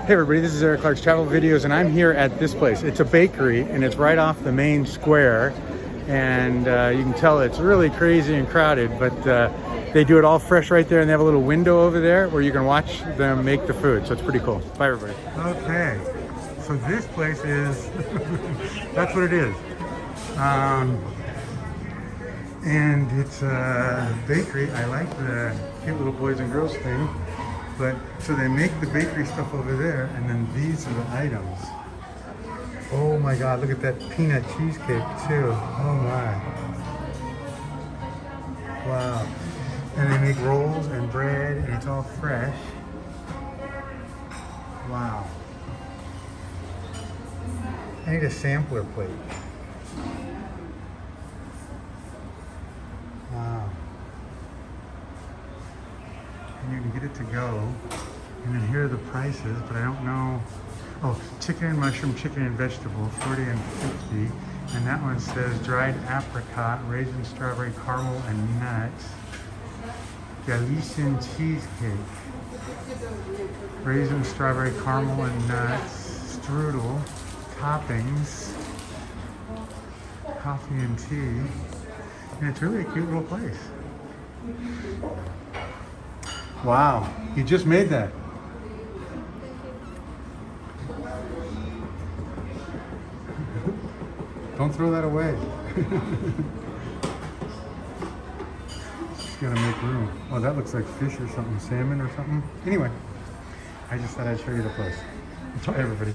Hey everybody, this is Eric Clark's Travel Videos, and I'm here at this place. It's a bakery, and it's right off the main square, and you can tell it's really crazy and crowded, but they do it all fresh right there, and they have a little window over there where you can watch them make the food, so it's pretty cool. Bye everybody. Okay, so this place is, that's what it is. And it's a bakery. I like the cute little boys and girls thing. But, so they make the bakery stuff over there, and then these are the items. Oh my God, look at that peanut cheesecake too. Oh my. Wow. And they make rolls and bread, and it's all fresh. Wow. I need a sampler plate. Wow. And you can get it to go. And then here are the prices, but I don't know. Oh, chicken and mushroom, chicken and vegetable, 40 and 50. And that one says dried apricot, raisin, strawberry, caramel, and nuts. Galician cheesecake. Raisin, strawberry, caramel, and nuts. Strudel. Toppings. Coffee and tea. And it's really a cute little place. Wow, you just made that. Don't throw that away. Just gotta make room. Oh, that looks like fish or something, salmon or something. Anyway, I just thought I'd show you the place. Bye everybody.